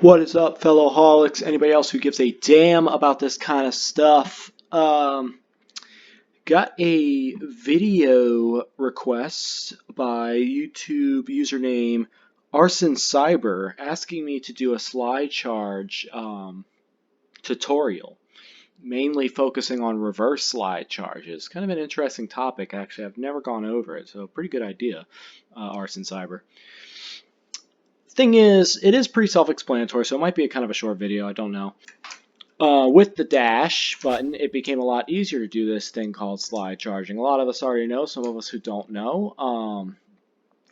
What is up, fellow holics? Anybody else who gives a damn about this kind of stuff? Got a video request by YouTube username Arsencyber asking me to do a slide charge tutorial, mainly focusing on reverse slide charges. Kind of an interesting topic, actually. I've never gone over it, so pretty good idea, Arsencyber. Thing is, it is pretty self-explanatory, so it might be a kind of a short video, I don't know. With the dash button, it became a lot easier to do this thing called slide charging. A lot of us already know, some of us who don't know.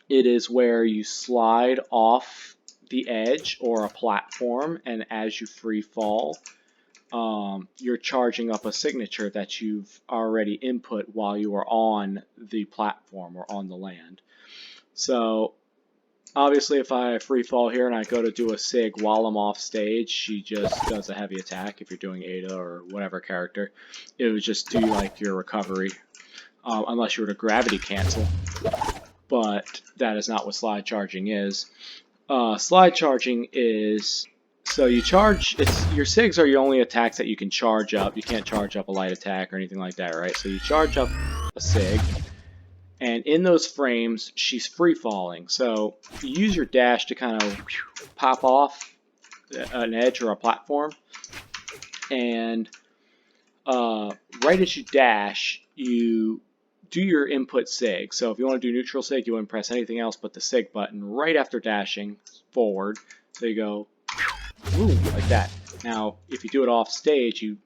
It is where you slide off the edge or a platform, and as you free fall, you're charging up a signature that you've already input while you are on the platform or on the land. So obviously, if I free fall here and I go to do a sig while I'm off stage, she just does a heavy attack. If you're doing Ada or whatever character, it would just do like your recovery, unless you were to gravity cancel. But that is not what slide charging is. Slide charging is, so you charge, your sigs are your only attacks that you can charge up. You can't charge up a light attack or anything like that, right? So you charge up a sig. And in those frames, she's free falling. So you use your dash to kind of pop off an edge or a platform. And right as you dash, you do your input sig. So if you want to do neutral sig, you wouldn't press anything else but the sig button right after dashing forward. So you go boom, like that. Now, if you do it off stage, you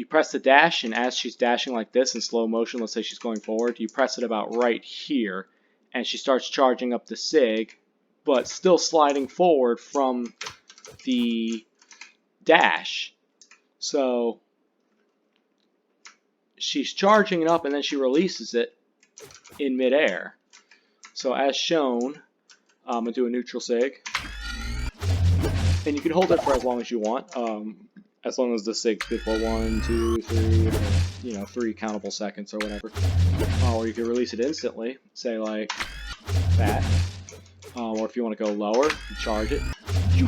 press the dash, and as she's dashing like this in slow motion, let's say she's going forward, you press it about right here, and she starts charging up the sig, but still sliding forward from the dash. So she's charging it up, and then she releases it in midair. So as shown, I'm going to do a neutral sig, and you can hold it for as long as you want. As long as the sig's good for 1, 2, 3, or, 3 countable seconds or whatever. Or you can release it instantly, say like that. Or if you want to go lower, you charge it. You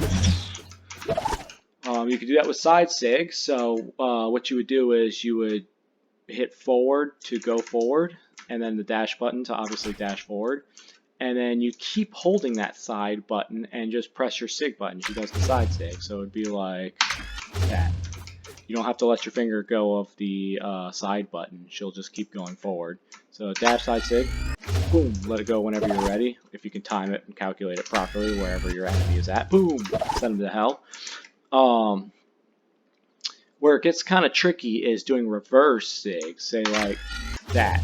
can do that with side sig. So what you would do is you would hit forward to go forward, and then the dash button to obviously dash forward. And then you keep holding that side button and just press your sig button. She does the side sig. So it would be like that. You don't have to let your finger go of the side button. She'll just keep going forward. So dash side sig, boom, let it go whenever you're ready. If you can time it and calculate it properly wherever your enemy is at, boom, send them to hell. Where it gets kind of tricky is doing reverse sig, say like that.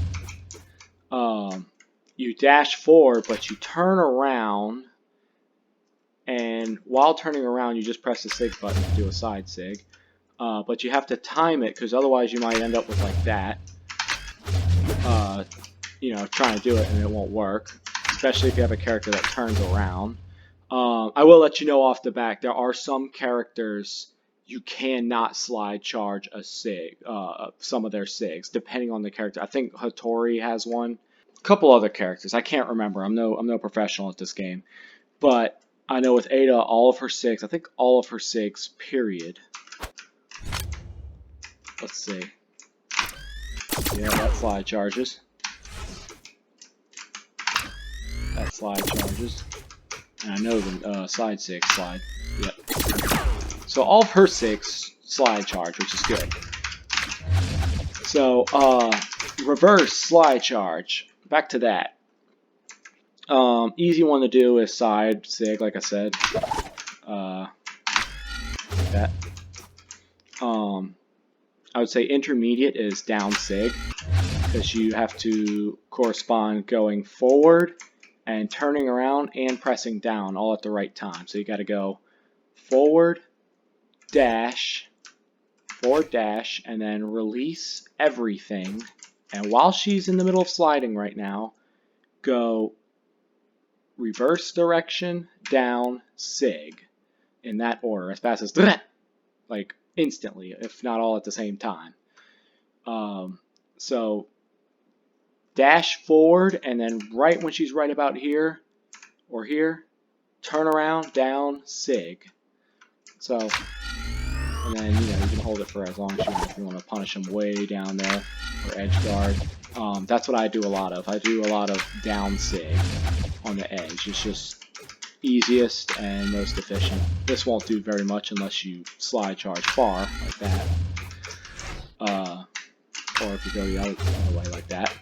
You dash forward, but you turn around, and while turning around, you just press the sig button to do a side sig. But you have to time it, because otherwise you might end up with like that. Trying to do it and it won't work, especially if you have a character that turns around. I will let you know off the back, there are some characters you cannot slide charge a sig, some of their sigs, depending on the character. I think Hattori has one. A couple other characters, I can't remember. I'm no professional at this game, but I know with Ada, all of her sigs, I think all of her sigs, period. Let's see. Yeah, that slide charges. That slide charges. And I know the side sig slide. Yep. So all of her sigs slide charge, which is good. So reverse slide charge. Back to that. Easy one to do is side sig, like I said. That. I would say intermediate is down sig, because you have to correspond going forward and turning around and pressing down all at the right time. So you got to go forward, dash, and then release everything. And while she's in the middle of sliding right now, go reverse direction, down, sig, in that order, as fast as like instantly, if not all at the same time. So dash forward, and then right when she's right about here or here, turn around, down, sig. So, and then you can hold it for as long as you want if you want to punish them way down there or edge guard. That's what I do a lot of. I do a lot of down sig on the edge. It's just easiest and most efficient. This won't do very much unless you slide charge far like that, or if you go the other way like that.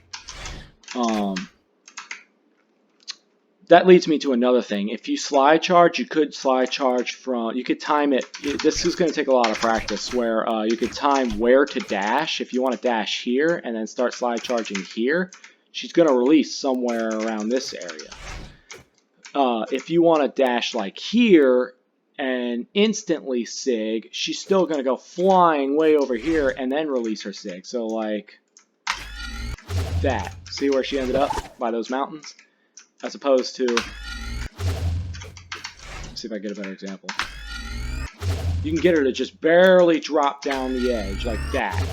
That leads me to another thing. If you slide charge, you could slide charge from, you could time it. This is going to take a lot of practice where you could time where to dash. If you want to dash here and then start slide charging here, she's going to release somewhere around this area. If you want to dash like here and instantly sig, she's still going to go flying way over here and then release her sig. So like that. See where she ended up? By those mountains? As opposed to, let's see if I get a better example. You can get her to just barely drop down the edge like that.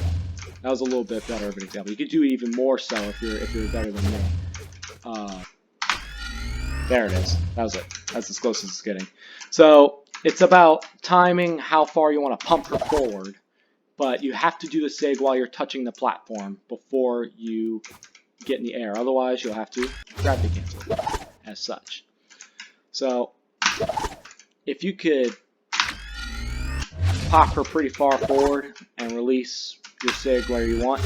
That was a little bit better of an example. You could do even more so if you're better than me. There it is. That was it. That's as close as it's getting. So it's about timing how far you want to pump her forward, but you have to do the sig while you're touching the platform before you get in the air. Otherwise, you'll have to gravity cancel as such. So if you could pop her pretty far forward and release your sig where you want,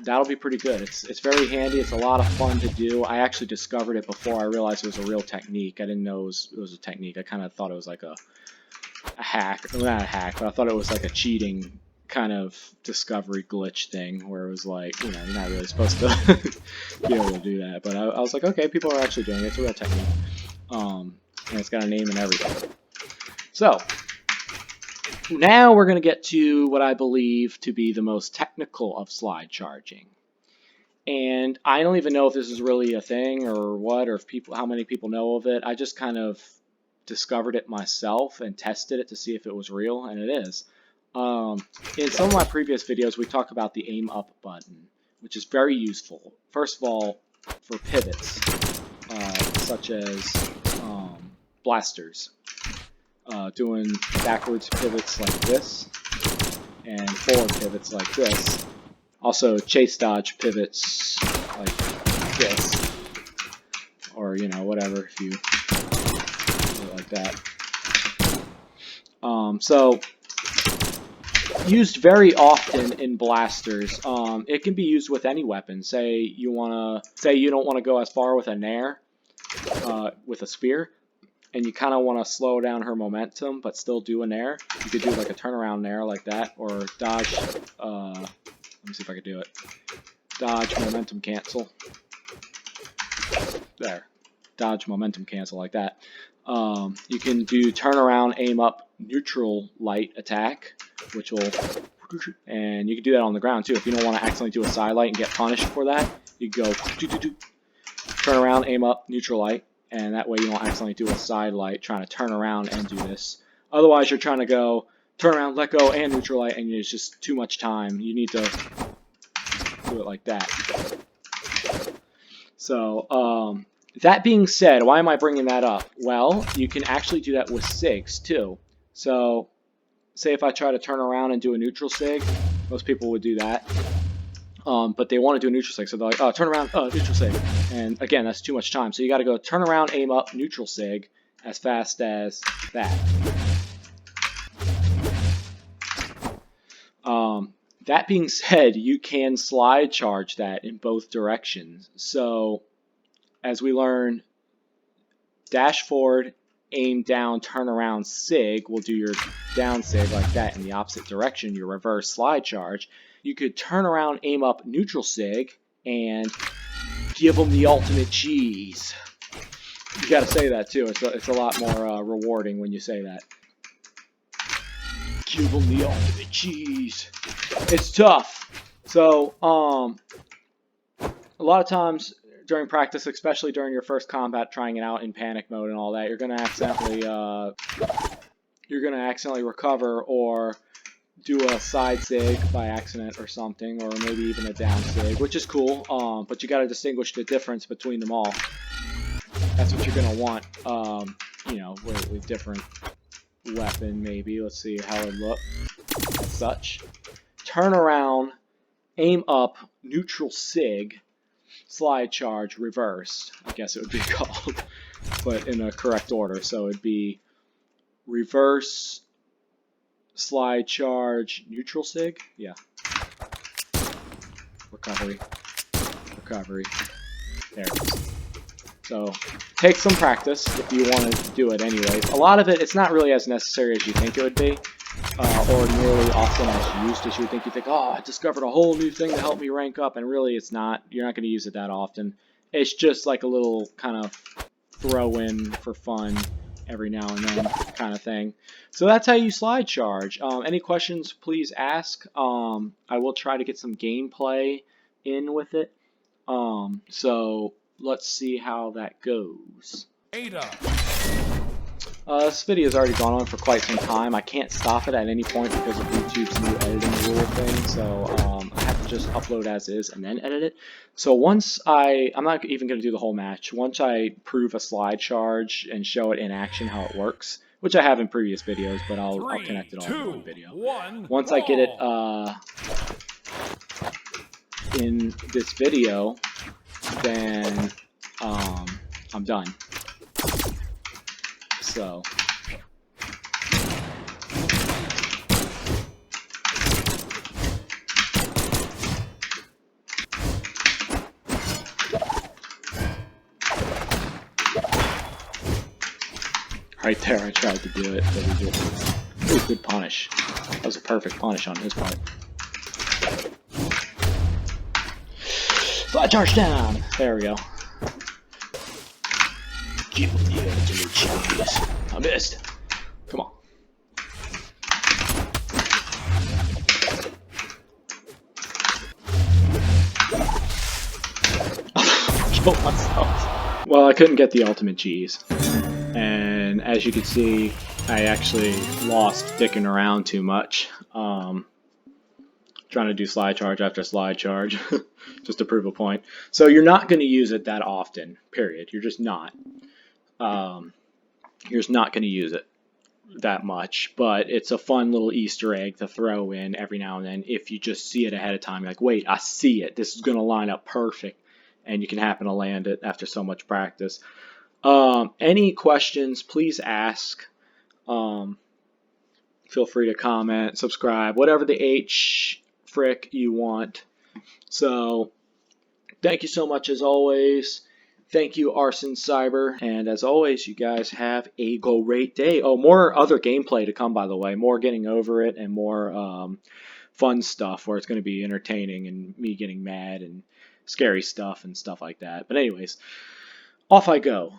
that'll be pretty good. It's very handy. It's a lot of fun to do. I actually discovered it before I realized it was a real technique. I didn't know it was a technique. I kind of thought it was like a hack. Well, not a hack, but I thought it was like a cheating kind of discovery glitch thing where it was like, you're not really supposed to be able to do that. But I was like, okay, people are actually doing it. It's a real technique. And it's got a name and everything. So now we're going to get to what I believe to be the most technical of slide charging. And I don't even know if this is really a thing or what, or if how many people know of it. I just kind of discovered it myself and tested it to see if it was real, and it is. In some of my previous videos, we talked about the aim up button, which is very useful. First of all, for pivots, such as blasters, doing backwards pivots like this, and forward pivots like this. Also, chase dodge pivots like this, or whatever if you do it like that. So used very often in blasters. It can be used with any weapon. Say you don't want to go as far with a nair, with a spear, and you kind of want to slow down her momentum but still do a nair. You could do like a turnaround nair like that, or dodge. Let me see if I could do it. Dodge momentum cancel. There. Dodge momentum cancel like that. You can do turnaround aim up neutral light attack, which will, and you can do that on the ground too. If you don't want to accidentally do a side light and get punished for that, you go turn around, aim up, neutral light, and that way you don't accidentally do a side light trying to turn around and do this. Otherwise, you're trying to go turn around, let go, and neutral light, and it's just too much time. You need to do it like that. So, that being said, why am I bringing that up? Well, you can actually do that with SIGs too. So, say if I try to turn around and do a neutral SIG, most people would do that. But they want to do a neutral SIG, so they're like, oh, turn around, neutral SIG. And again, that's too much time. So you got to go turn around, aim up, neutral SIG as fast as that. That being said, you can slide charge that in both directions. So as we learn, dash forward, aim down, turn around, SIG will do your down SIG like that in the opposite direction, your reverse slide charge. You could turn around, aim up, neutral SIG, and give them the ultimate cheese. You gotta say that too. It's a lot more rewarding when you say that. Give them the ultimate cheese. It's tough. So, a lot of times during practice, especially during your first combat, trying it out in panic mode and all that, you're gonna accidentally recover or do a side SIG by accident or something, or maybe even a down SIG, which is cool. But you gotta distinguish the difference between them all. That's what you're going to want, you know, with different weapon maybe. Let's see how it looks as such. Turn around, aim up, neutral sig, slide charge, reverse. I guess it would be called, but in a correct order. So it'd be reverse, slide charge, neutral sig. Yeah. Recovery. Recovery. There it is. So take some practice if you want to do it anyways. A lot of it, it's not really as necessary as you think it would be, or nearly often as used as you would think. You think, oh, I discovered a whole new thing to help me rank up, and really it's not. You're not going to use it that often. It's just like a little kind of throw in for fun every now and then kind of thing. So that's how you slide charge. Any questions, please ask. I will try to get some gameplay in with it. So let's see how that goes. This video has already gone on for quite some time. I can't stop it at any point because of YouTube's new editing rule thing, so I have to just upload as is and then edit it. So once I'm not even going to do the whole match. Once I prove a slide charge and show it in action how it works, which I have in previous videos, but I'll connect it all in one video. Once I get it in this video, then I'm done. So right there, I tried to do it, but he just... Ooh, good punish. That was a perfect punish on his part. Slide charge down! There we go. Give the ultimate cheese. I missed. Come on. Killed myself. Well, I couldn't get the ultimate cheese. And as you can see, I actually lost dicking around too much. Trying to do slide charge after slide charge just to prove a point. So you're not going to use it that often, period. You're just not. You're just not going to use it that much, but it's a fun little Easter egg to throw in every now and then if you just see it ahead of time. You're like, wait, I see it. This is going to line up perfect, and you can happen to land it after so much practice. Any questions, please ask. Feel free to comment, subscribe, whatever the H frick you want. So, thank you so much as always. Thank you, Arsencyber. And as always, you guys have a great day. Oh, more other gameplay to come, by the way. More getting over it and more fun stuff where it's going to be entertaining and me getting mad and scary stuff and stuff like that. But anyways, off I go.